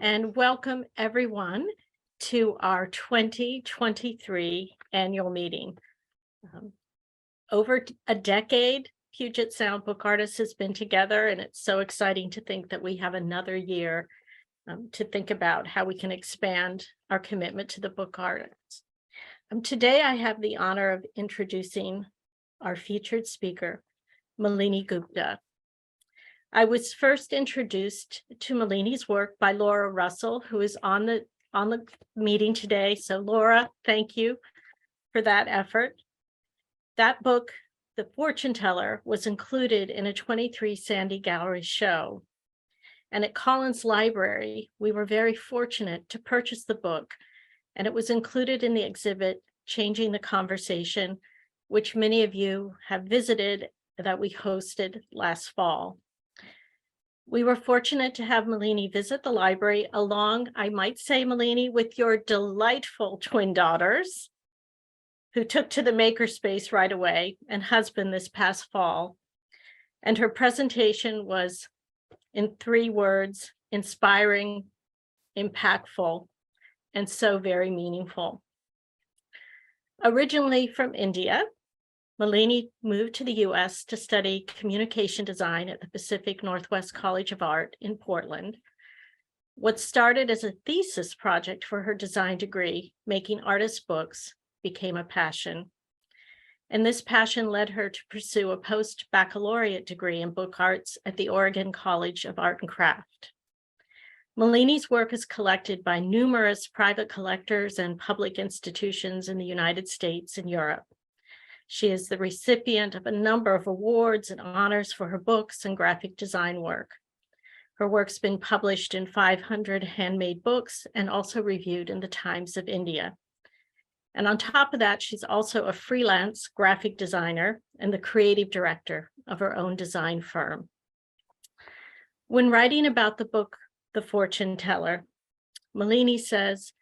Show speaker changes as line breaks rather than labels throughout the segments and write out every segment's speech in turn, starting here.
and welcome everyone to our 2023 annual meeting. Over a decade, Puget Sound Book Artists has been together, and it's so exciting to think that we have another year to think about how we can expand our commitment to the book artists. Today, I have the honor of introducing our featured speaker, Malini Gupta. I was first introduced to Malini's work by Laura Russell, who is on the meeting today. So Laura, thank you for that effort. That book, The Fortune Teller, was included in a 23 Sandy Gallery show. And at Collins Library, we were very fortunate to purchase the book, and it was included in the exhibit, Changing the Conversation, which many of you have visited, that we hosted last fall. We were fortunate to have Malini visit the library along, I might say, Malini, with your delightful twin daughters, who took to the makerspace right away, and husband this past fall. And her presentation was, in 3 words, inspiring, impactful, and so very meaningful. Originally from India, Malini moved to the US to study communication design at the Pacific Northwest College of Art in Portland. What started as a thesis project for her design degree, making artist books, became a passion. And this passion led her to pursue a post-baccalaureate degree in book arts at the Oregon College of Art and Craft. Malini's work is collected by numerous private collectors and public institutions in the United States and Europe. She is the recipient of a number of awards and honors for her books and graphic design work. Her work's been published in 500 handmade books and also reviewed in the Times of India. And on top of that, she's also a freelance graphic designer and the creative director of her own design firm. When writing about the book, The Fortune Teller, Malini says,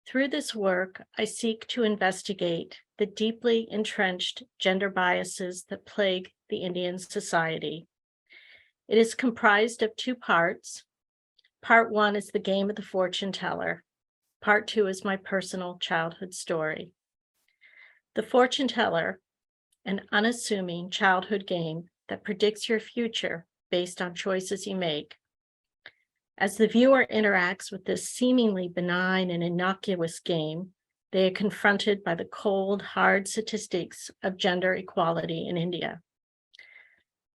"Through this work, I seek to investigate the deeply entrenched gender biases that plague the Indian society. It is comprised of 2 parts. Part 1 is the game of the fortune teller. Part 2 is my personal childhood story. The Fortune Teller, an unassuming childhood game that predicts your future based on choices you make. As the viewer interacts with this seemingly benign and innocuous game, they are confronted by the cold, hard statistics of gender equality in India.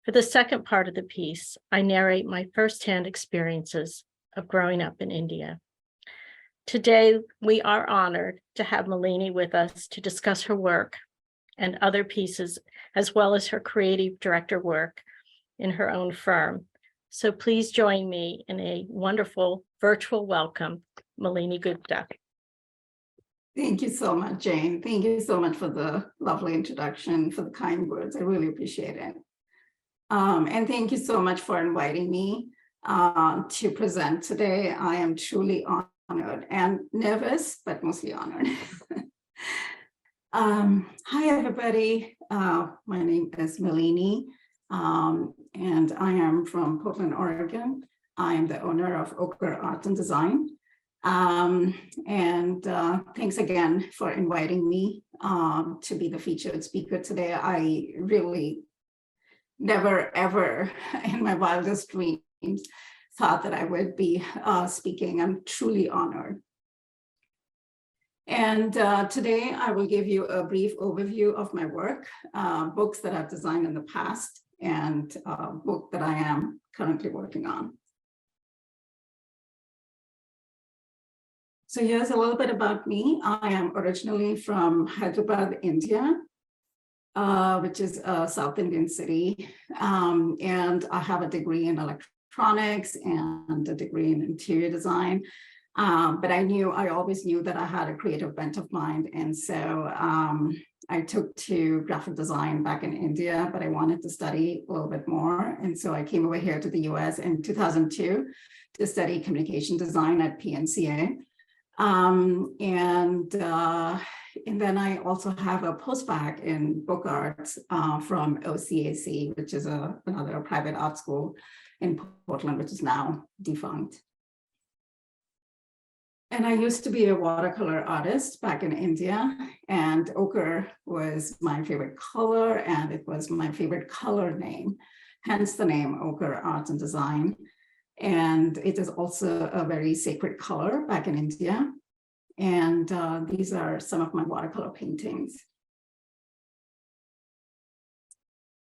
For the second part of the piece, I narrate my firsthand experiences of growing up in India. Today, we are honored to have Malini with us to discuss her work and other pieces, as well as her creative director work in her own firm. So please join me in a wonderful virtual welcome, Malini Gupta.
Thank you so much, Jane. Thank you so much for the lovely introduction, for the kind words. I really appreciate it. And thank you so much for inviting me to present today. I am truly honored and nervous, but mostly honored. Hi, everybody. My name is Malini, and I am from Portland, Oregon. I am the owner of Ochre Art and Design. Thanks again for inviting me to be the featured speaker today. I really never, ever in my wildest dreams thought that I would be speaking. I'm truly honored. And today I will give you a brief overview of my work, books that I've designed in the past, and a book that I am currently working on. So here's a little bit about me. I am originally from Hyderabad, India, which is a South Indian city. And I have a degree in electronics and a degree in interior design. But I always knew that I had a creative bent of mind. And so I took to graphic design back in India, but I wanted to study a little bit more. And so I came over here to the US in 2002 to study communication design at PSBA. And then I also have a postbac in book arts from OCAC, which is another private art school in Portland, which is now defunct. And I used to be a watercolor artist back in India, and ochre was my favorite color, and it was my favorite color name, hence the name Ochre Art and Design. And it is also a very sacred color back in India. And these are some of my watercolor paintings.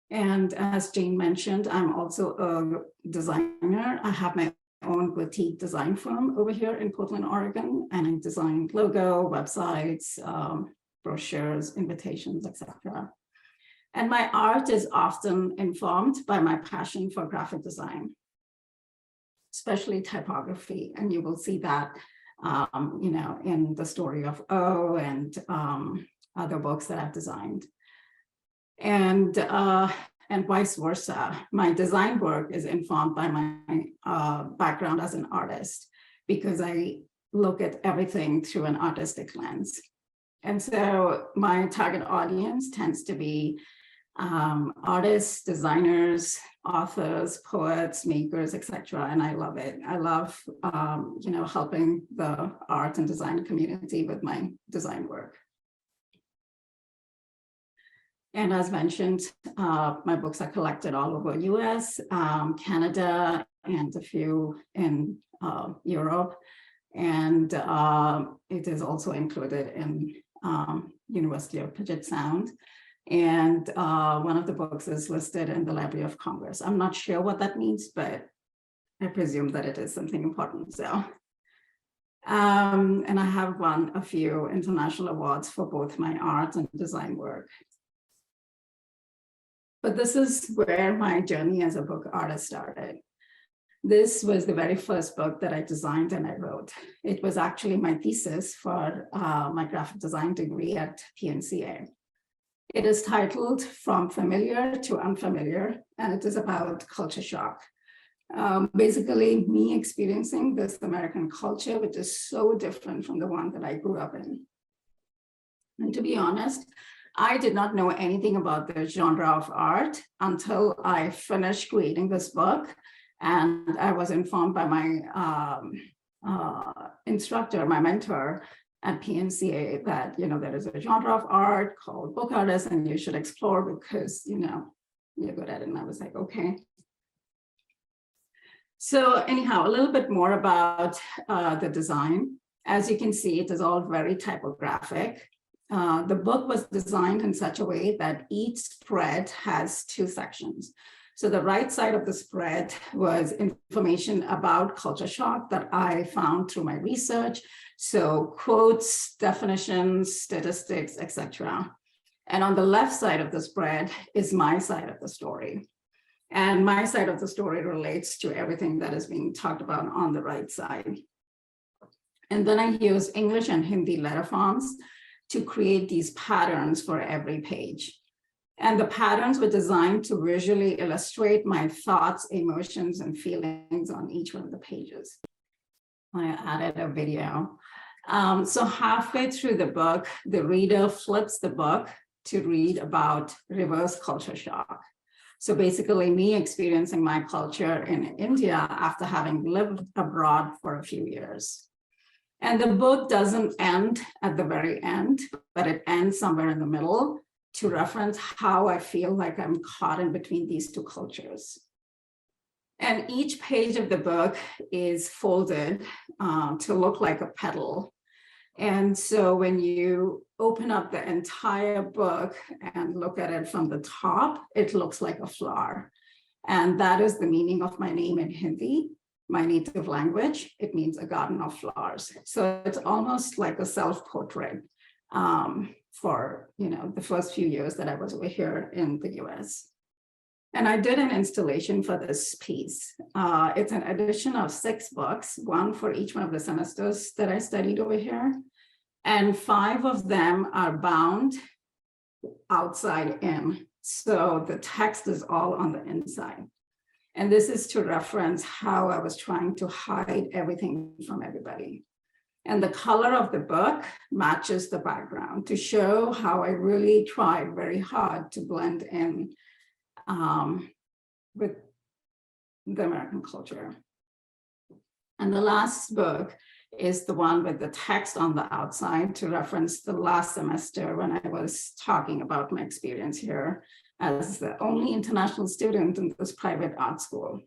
And as Jane mentioned, I'm also a designer. I have my own boutique design firm over here in Portland, Oregon, and I design logo, websites, brochures, invitations, etc. And my art is often informed by my passion for graphic design, especially typography, and you will see that, in the story of O and other books that I've designed. And vice versa. My design work is informed by my background as an artist, because I look at everything through an artistic lens. And so my target audience tends to be artists, designers, authors, poets, makers, etc. And I love it. I love, helping the art and design community with my design work. And as mentioned, my books are collected all over US, Canada, and a few in Europe. And it is also included in University of Puget Sound. And one of the books is listed in the Library of Congress. I'm not sure what that means, but I presume that it is something important. So, and I have won a few international awards for both my art and design work. But this is where my journey as a book artist started. This was the very first book that I designed and I wrote. It was actually my thesis for my graphic design degree at PSBA. It is titled From Familiar to Unfamiliar, and it is about culture shock. Basically, me experiencing this American culture, which is so different from the one that I grew up in. And to be honest, I did not know anything about the genre of art until I finished creating this book. And I was informed by my instructor, my mentor at PSBA, that there is a genre of art called book artists and you should explore because you're good at it. And I was like, okay. So anyhow, a little bit more about the design. As you can see, it is all very typographic. The book was designed in such a way that each spread has two sections. So the right side of the spread was information about culture shock that I found through my research. So quotes, definitions, statistics, etc. And on the left side of the spread is my side of the story. And my side of the story relates to everything that is being talked about on the right side. And then I use English and Hindi letter forms to create these patterns for every page. And the patterns were designed to visually illustrate my thoughts, emotions, and feelings on each one of the pages. I added a video. So halfway through the book, the reader flips the book to read about reverse culture shock. So basically me experiencing my culture in India after having lived abroad for a few years. And the book doesn't end at the very end, but it ends somewhere in the middle to reference how I feel like I'm caught in between these two cultures. And each page of the book is folded to look like a petal. And so when you open up the entire book and look at it from the top, it looks like a flower. And that is the meaning of my name in Hindi, my native language. It means a garden of flowers. So it's almost like a self-portrait for the first few years that I was over here in the US. And I did an installation for this piece. It's an edition of 6 books, one for each one of the semesters that I studied over here. And 5 of them are bound outside in. So the text is all on the inside. And this is to reference how I was trying to hide everything from everybody. And the color of the book matches the background to show how I really tried very hard to blend in with the American culture. And the last book is the one with the text on the outside to reference the last semester when I was talking about my experience here as the only international student in this private art school.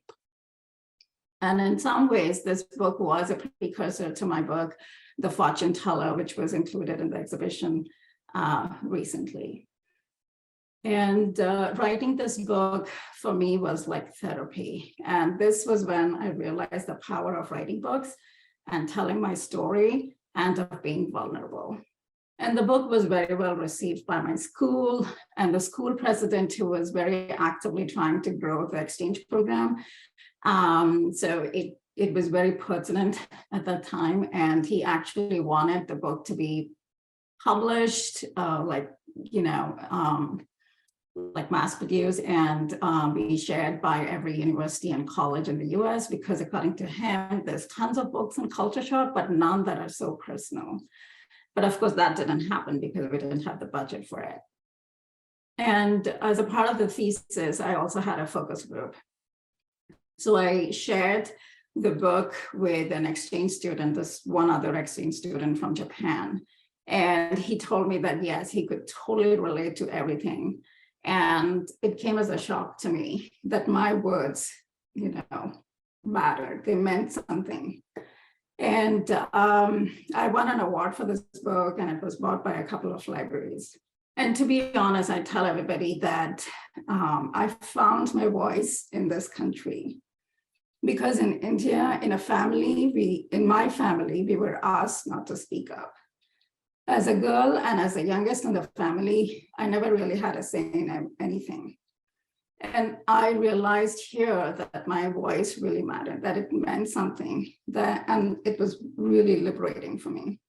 And in some ways, this book was a precursor to my book, The Fortune Teller, which was included in the exhibition recently. And writing this book for me was like therapy. And this was when I realized the power of writing books and telling my story and of being vulnerable. And the book was very well received by my school and the school president, who was very actively trying to grow the exchange program. So it was very pertinent at that time. And he actually wanted the book to be published, like mass produced and be shared by every university and college in the US, because according to him, there's tons of books in culture shock, but none that are so personal. But of course, that didn't happen because we didn't have the budget for it. And as a part of the thesis, I also had a focus group. So I shared the book with an exchange student, this one other exchange student from Japan. And he told me that, yes, he could totally relate to everything. And it came as a shock to me that my words, mattered. They meant something. And I won an award for this book, and it was bought by a couple of libraries. And to be honest, I tell everybody that I found my voice in this country. Because in India, in my family, we were asked not to speak up. As a girl and as the youngest in the family, I never really had a say in anything. And I realized here that my voice really mattered, that it meant something, and it was really liberating for me.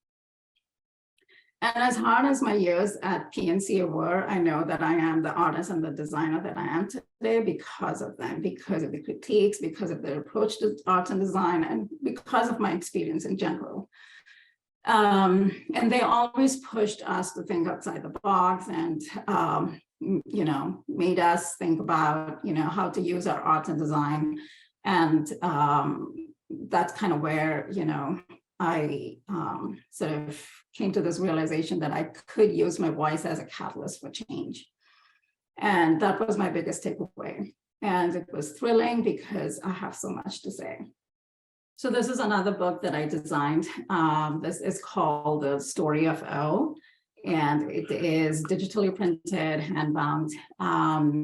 And as hard as my years at PNC were, I know that I am the artist and the designer that I am today because of them, because of the critiques, because of their approach to art and design, and because of my experience in general. And they always pushed us to think outside the box and, made us think about, how to use our art and design. And that's kind of where, I sort of came to this realization that I could use my voice as a catalyst for change. And that was my biggest takeaway. And it was thrilling because I have so much to say. So this is another book that I designed. This is called The Story of O, and it is digitally printed, handbound.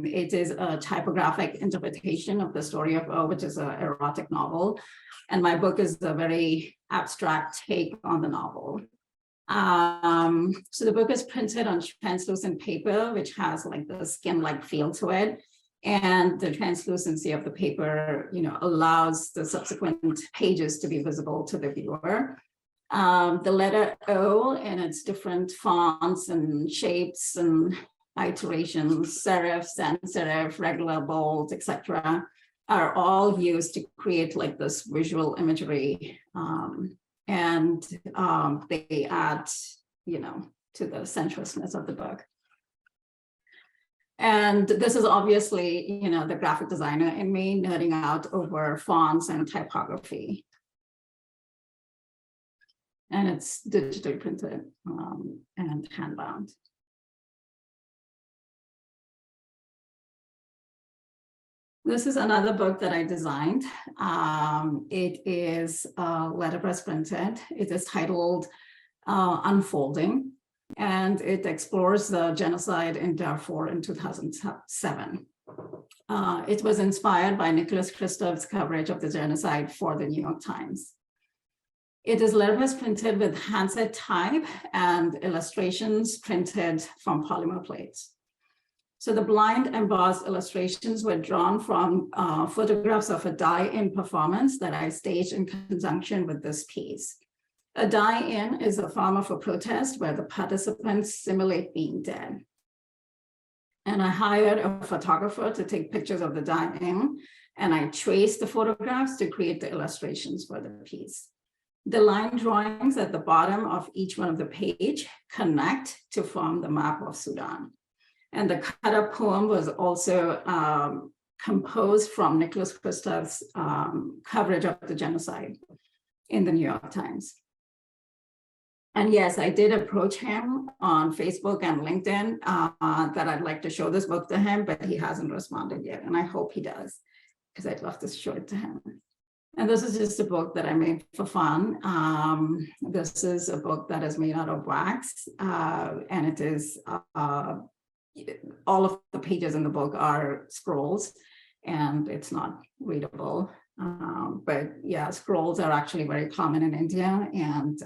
It is a typographic interpretation of The Story of O, which is an erotic novel. And my book is a very abstract take on the novel. So the book is printed on translucent paper, which has like the skin-like feel to it. And the translucency of the paper, allows the subsequent pages to be visible to the viewer. The letter O and its different fonts and shapes and iterations, serif, sans serif, regular, bold, etc., are all used to create like this visual imagery. And they add, to the sensuousness of the book. And this is obviously, the graphic designer in me nerding out over fonts and typography. And it's digitally printed and handbound. This is another book that I designed. It is letterpress printed. It is titled Unfolding. And it explores the genocide in Darfur in 2007. It was inspired by Nicholas Kristof's coverage of the genocide for the New York Times. It is letterpress printed with handset type and illustrations printed from polymer plates. So the blind embossed illustrations were drawn from photographs of a die-in performance that I staged in conjunction with this piece. A die-in is a form of a protest where the participants simulate being dead. And I hired a photographer to take pictures of the die-in, and I traced the photographs to create the illustrations for the piece. The line drawings at the bottom of each one of the page connect to form the map of Sudan. And the cut-up poem was also composed from Nicholas Kristof's coverage of the genocide. in the New York Times. And yes, I did approach him on Facebook and LinkedIn that I'd like to show this book to him, but he hasn't responded yet. And I hope he does, because I'd love to show it to him. And this is just a book that I made for fun. This is a book that is made out of wax, and it is all of the pages in the book are scrolls, and it's not readable. But yeah, scrolls are actually very common in India, and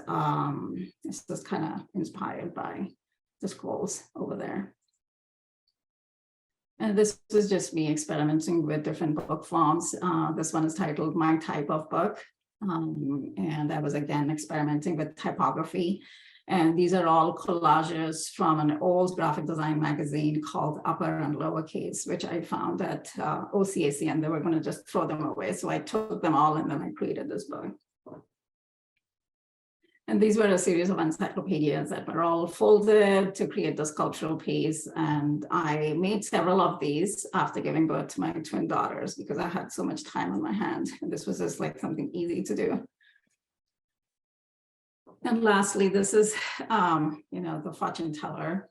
it's just kind of inspired by the scrolls over there. And this is just me experimenting with different book forms. This one is titled My Type of Book. And I was again experimenting with typography. And these are all collages from an old graphic design magazine called Upper and Lowercase, which I found at OCAC, and they were going to just throw them away. So I took them all and then I created this book. And these were a series of encyclopedias that were all folded to create this cultural piece. And I made several of these after giving birth to my twin daughters because I had so much time on my hands. And this was just like something easy to do. And lastly, this is, The Fortune Teller,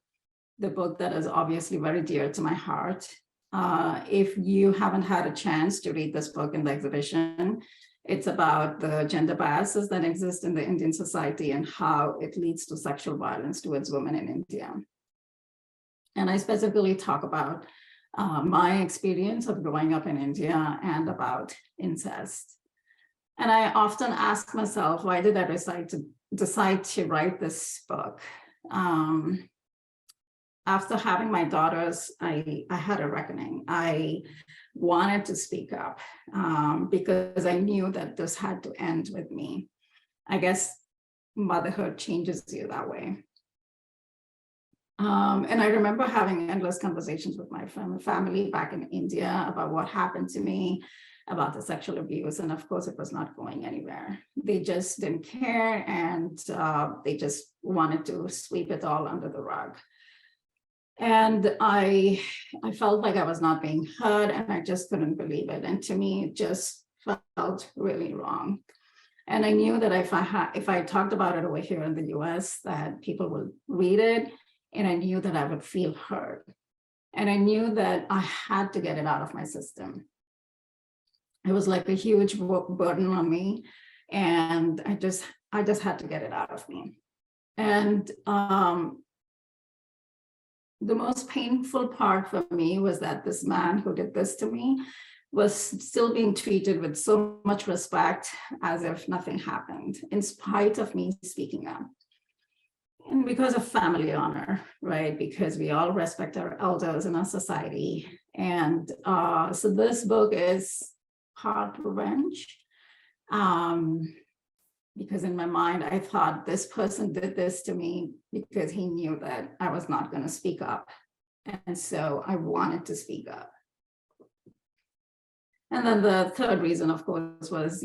the book that is obviously very dear to my heart. If you haven't had a chance to read this book in the exhibition, it's about the gender biases that exist in the Indian society and how it leads to sexual violence towards women in India. And I specifically talk about my experience of growing up in India and about incest. And I often ask myself, why did I decide to write this book? After having my daughters, I had a reckoning. I wanted to speak up because I knew that this had to end with me. I guess motherhood changes you that way. And I remember having endless conversations with my family back in India about what happened to me, about the sexual abuse. And of course, it was not going anywhere. They just didn't care, and they just wanted to sweep it all under the rug. And I felt like I was not being heard, and I just couldn't believe it. And to me, it just felt really wrong. And I knew that if I talked about it over here in the US, that people would read it, and I knew that I would feel heard. And I knew that I had to get it out of my system. It was like a huge burden on me, and I just had to get it out of me. And the most painful part for me was that this man who did this to me was still being treated with so much respect as if nothing happened, in spite of me speaking up. And because of family honor, right? Because we all respect our elders in our society. And so this book is part revenge. Because in my mind, I thought this person did this to me because he knew that I was not going to speak up. And so I wanted to speak up. And then the third reason, of course, was,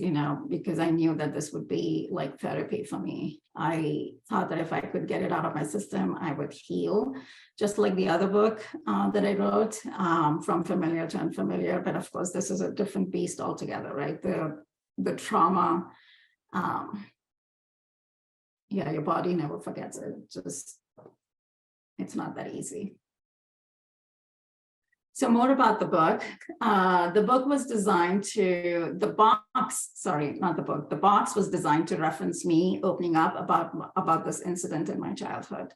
because I knew that this would be like therapy for me. I thought that if I could get it out of my system, I would heal, just like the other book that I wrote, From Familiar to Unfamiliar. But of course, this is a different beast altogether, right? The trauma, your body never forgets it. It's not that easy. So more about the book. The book was designed to, the box was designed to reference me opening up about this incident in my childhood.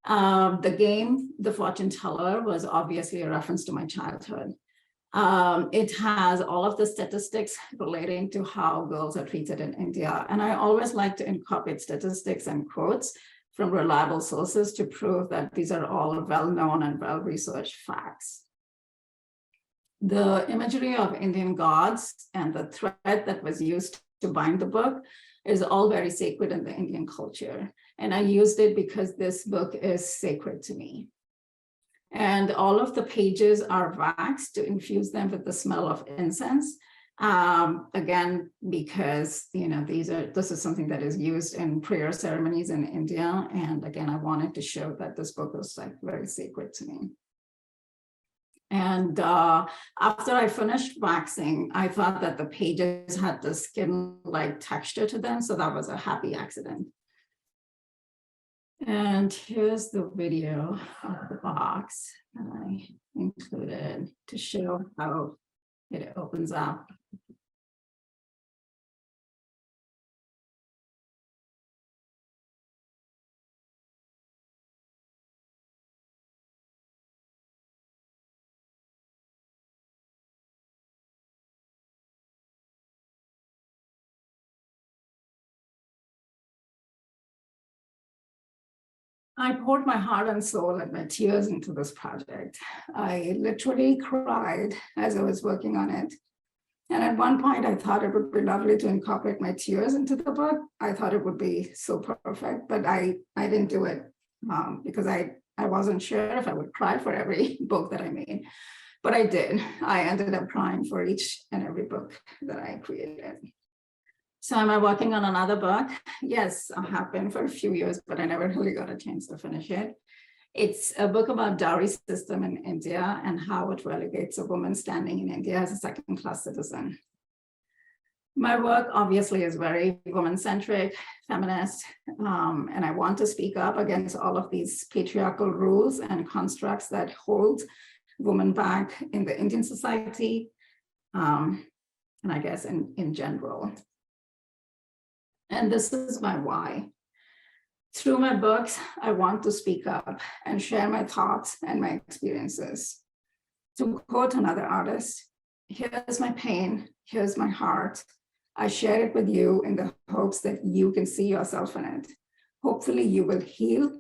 The game, The Fortune Teller, was obviously a reference to my childhood. It has all of the statistics relating to how girls are treated in India. And I always like to incorporate statistics and quotes from reliable sources to prove that these are all well-known and well-researched facts. The imagery of Indian gods and the thread that was used to bind the book is all very sacred in the Indian culture. And I used it because this book is sacred to me. And all of the pages are waxed to infuse them with the smell of incense. Again, because this is something that is used in prayer ceremonies in India. And again, I wanted to show that this book was like very sacred to me. And after I finished waxing, I thought that the pages had the skin-like texture to them. So that was a happy accident. And here's the video of the box that I included to show how it opens up. I poured my heart and soul and my tears into this project. I literally cried as I was working on it. And at one point, I thought it would be lovely to incorporate my tears into the book. I thought it would be so perfect, but I didn't do it because I wasn't sure if I would cry for every book that I made. But I did. I ended up crying for each and every book that I created. So am I working on another book? Yes, I have been for a few years, but I never really got a chance to finish it. It's a book about dowry system in India and how it relegates a woman standing in India as a second-class citizen. My work obviously is very woman-centric, feminist, and I want to speak up against all of these patriarchal rules and constructs that hold women back in the Indian society, and I guess in general. And this is my why. Through my books, I want to speak up and share my thoughts and my experiences. To quote another artist, here's my pain, here's my heart. I share it with you in the hopes that you can see yourself in it. Hopefully you will heal.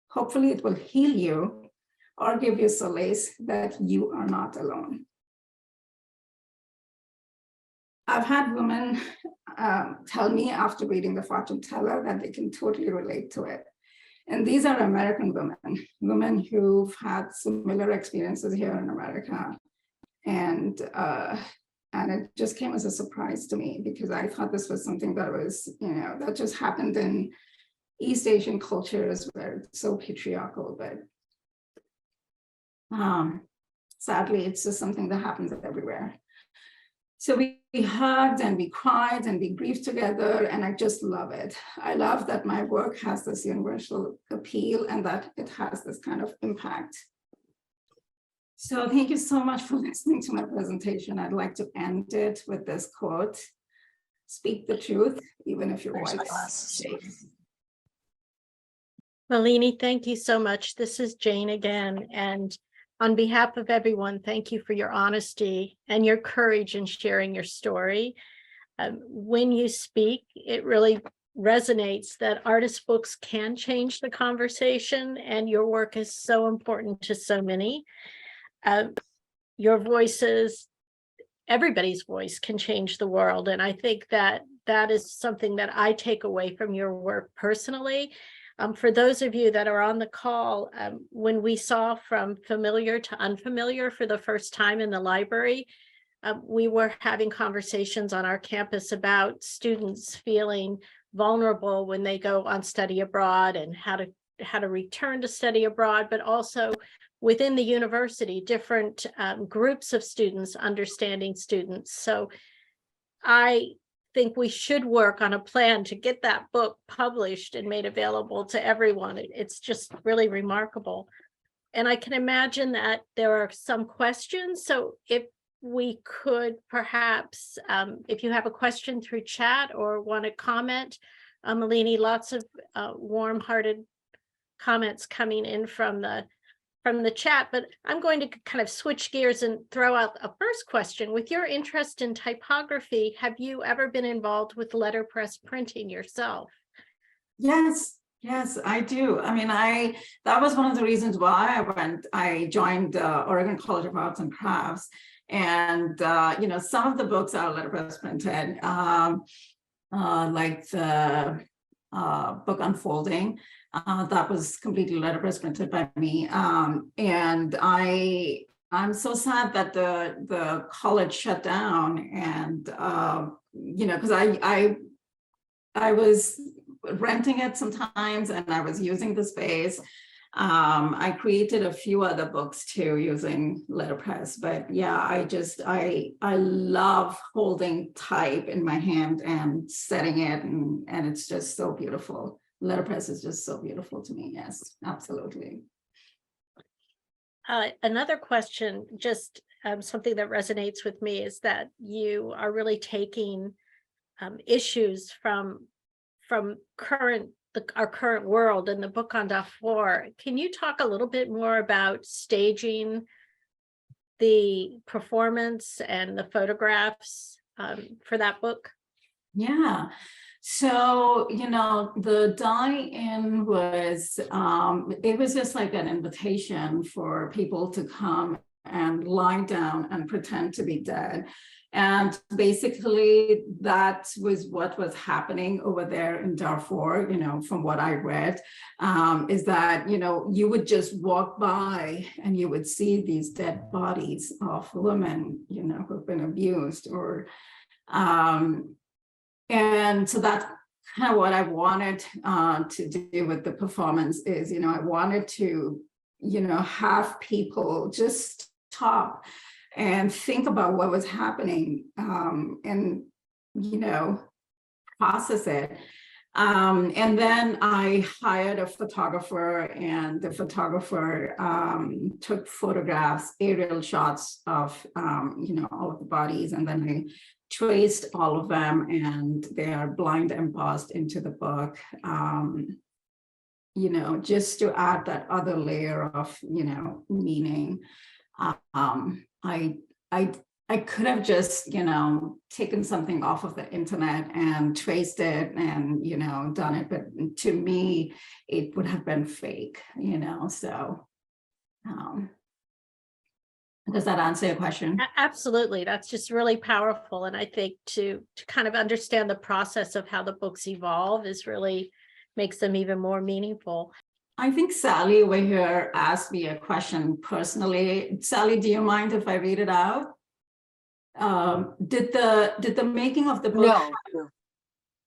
Hopefully it will heal you or give you solace that you are not alone. I've had women tell me after reading The Fortune Teller that they can totally relate to it. And these are American women who've had similar experiences here in America. And it just came as a surprise to me because I thought this was something that was, that just happened in East Asian cultures where it's so patriarchal, but sadly, it's just something that happens everywhere. So we hugged and we cried and we grieved together, and I just love it. I love that my work has this universal appeal and that it has this kind of impact. So thank you so much for listening to my presentation. I'd like to end it with this quote: "Speak the truth, even if your voice shakes."
Malini, thank you so much. This is Jane again. And on behalf of everyone, thank you for your honesty and your courage in sharing your story. When you speak, it really resonates that artist books can change the conversation, and your work is so important to so many. Your voices, everybody's voice can change the world. And I think that that is something that I take away from your work personally. For those of you that are on the call, when we saw From Familiar to Unfamiliar for the first time in the library, we were having conversations on our campus about students feeling vulnerable when they go on study abroad and how to return to study abroad, but also within the university, different groups of students understanding students. So I think we should work on a plan to get that book published and made available to everyone. It's just really remarkable. And I can imagine that there are some questions. So if we could perhaps, if you have a question through chat or want to comment, Malini, lots of warm-hearted comments coming in from the chat, but I'm going to kind of switch gears and throw out a first question. With your interest in typography, have you ever been involved with letterpress printing yourself?
Yes, I do. I mean, that was one of the reasons why I joined the Oregon College of Arts and Crafts. And, some of the books are letterpress printed, like the book Unfolding. That was completely letterpress printed by me. And I'm so sad that the college shut down, and because I was renting it sometimes and I was using the space. I created a few other books too using letterpress, but yeah, I love holding type in my hand and setting it, and it's just so beautiful. Letterpress is just so beautiful to me. Yes, absolutely.
Another question, just something that resonates with me, is that you are really taking issues from our current world in the book on Darfur. Can you talk a little bit more about staging the performance and the photographs for that book?
Yeah. So, the die-in was, it was just like an invitation for people to come and lie down and pretend to be dead. And basically that was what was happening over there in Darfur, from what I read, is that, you would just walk by and you would see these dead bodies of women, who've been abused or, and so that's kind of what I wanted to do with the performance is, I wanted to, have people just stop and think about what was happening and, process it. And then I hired a photographer, and the photographer took photographs, aerial shots of, all of the bodies, and then I traced all of them, and they are blind embossed into the book, just to add that other layer of, meaning. I could have just, taken something off of the internet and traced it and, done it. But to me, it would have been fake, so. Does that answer your question?
Absolutely. That's just really powerful. And I think to kind of understand the process of how the books evolve is really makes them even more meaningful.
I think Sally over here asked me a question personally. Sally, do you mind if I read it out? Did the making of the book?
No,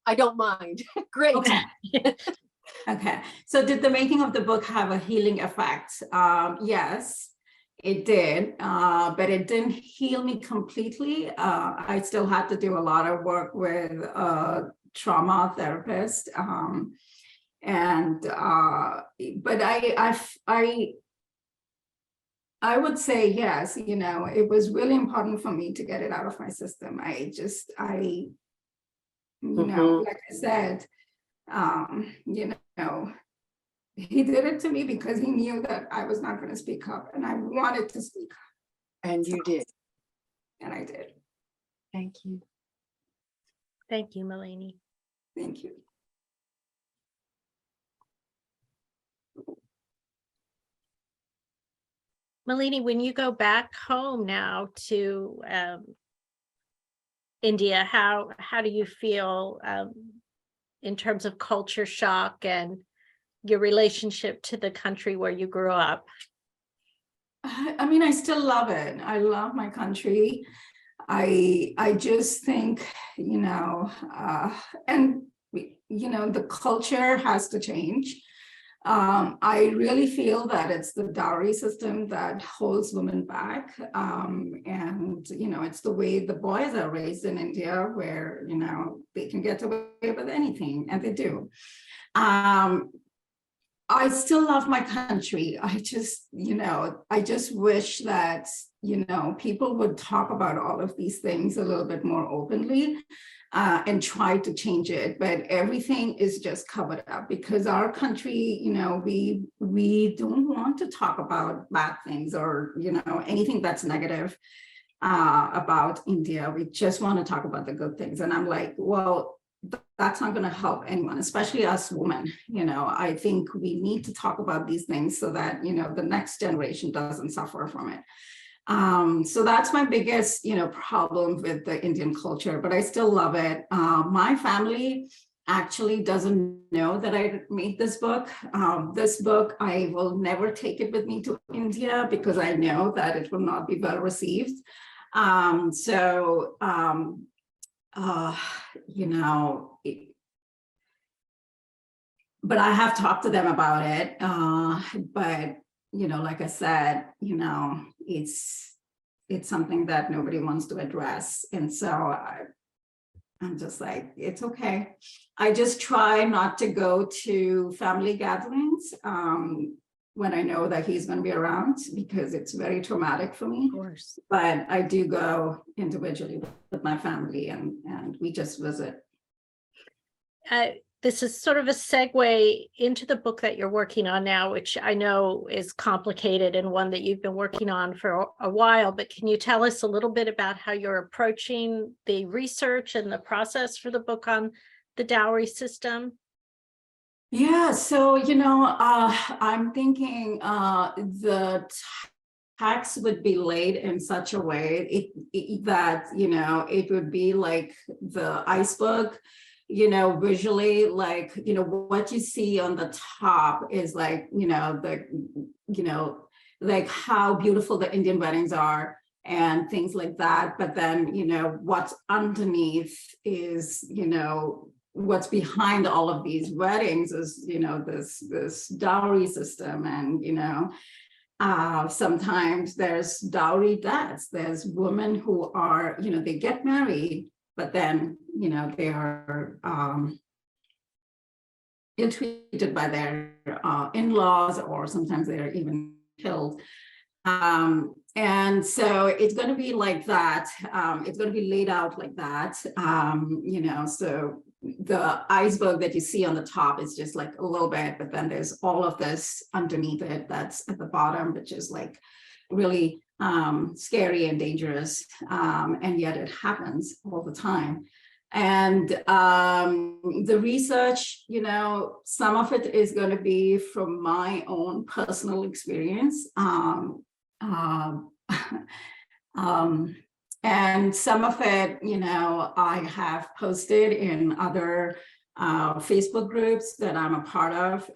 I don't mind. Great.
Okay. Okay. So did the making of the book have a healing effect? Yes, it did, but it didn't heal me completely. I still had to do a lot of work with a trauma therapist. But I would say yes, it was really important for me to get it out of my system. Like I said, he did it to me because he knew that I was not going to speak up, and I wanted to speak up.
And you did.
And I did.
Thank you.
Thank you, Malini.
Thank you.
Malini, when you go back home now to India, how do you feel in terms of culture shock and your relationship to the country where you grew up?
I mean, I still love it. I love my country. I just think, and the culture has to change. I really feel that it's the dowry system that holds women back. And, it's the way the boys are raised in India where, they can get away with anything, and they do. I still love my country. I just wish that, people would talk about all of these things a little bit more openly. And try to change it, but everything is just covered up because our country, we don't want to talk about bad things or, anything that's negative about India. We just want to talk about the good things. And I'm like, well, that's not going to help anyone, especially us women. I think we need to talk about these things so that, the next generation doesn't suffer from it. So that's my biggest, problem with the Indian culture, but I still love it. My family actually doesn't know that I made this book. This book, I will never take it with me to India because I know that it will not be well received. but I have talked to them about it. But, like I said, it's something that nobody wants to address. And so I'm just like, it's okay. I just try not to go to family gatherings when I know that he's going to be around, because it's very traumatic for me.
Of course.
But I do go individually with my family, and we just visit.
This is sort of a segue into the book that you're working on now, which I know is complicated and one that you've been working on for a while, but can you tell us a little bit about how you're approaching the research and the process for the book on the dowry system?
Yeah, so, I'm thinking the tax would be laid in such a way that, it would be like the iceberg, visually, like, what you see on the top is like, like how beautiful the Indian weddings are and things like that. But then, what's underneath is, what's behind all of these weddings is, this dowry system. And, sometimes there's dowry deaths. There's women who are, they get married, but then, they are ill-treated by their in-laws, or sometimes they're even killed. And so it's going to be like that. It's going to be laid out like that. So the iceberg that you see on the top is just like a little bit, but then there's all of this underneath it that's at the bottom, which is like really scary and dangerous. And yet it happens all the time. And the research, some of it is going to be from my own personal experience. And some of it, I have posted in other Facebook groups that I'm a part of.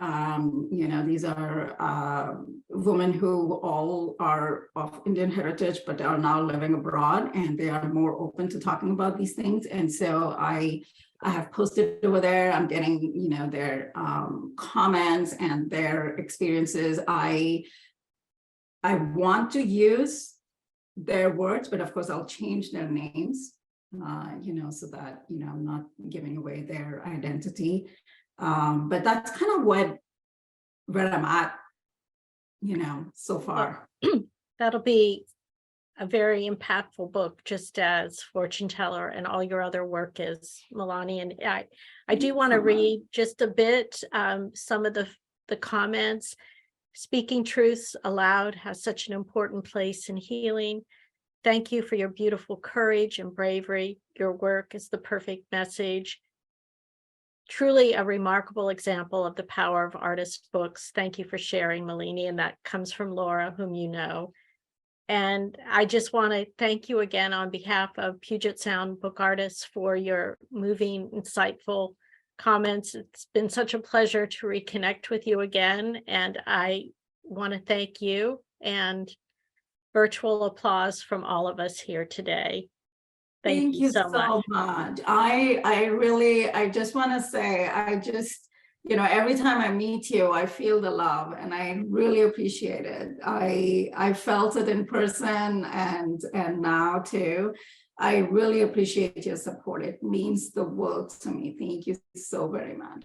These are women who all are of Indian heritage, but are now living abroad, and they are more open to talking about these things. And so I have posted over there. I'm getting, their comments and their experiences. I want to use their words, but of course I'll change their names, so that, I'm not giving away their identity. But that's kind of where I'm at, so far.
That'll be a very impactful book, just as Fortune Teller and all your other work is, Milani. And I do want to read just a bit, some of the comments. Speaking truths aloud has such an important place in healing. Thank you for your beautiful courage and bravery. Your work is the perfect message. Truly a remarkable example of the power of artist books. Thank you for sharing, Malini. And that comes from Laura, whom you know. And I just want to thank you again on behalf of Puget Sound book artists for your moving, insightful comments. It's been such a pleasure to reconnect with you again, and I want to thank you, and virtual applause from all of us here today. Thank you so
much. I just want to say, every time I meet you, I feel the love, and I really appreciate it. I felt it in person and now too. I really appreciate your support. It means the world to me. Thank you so very much.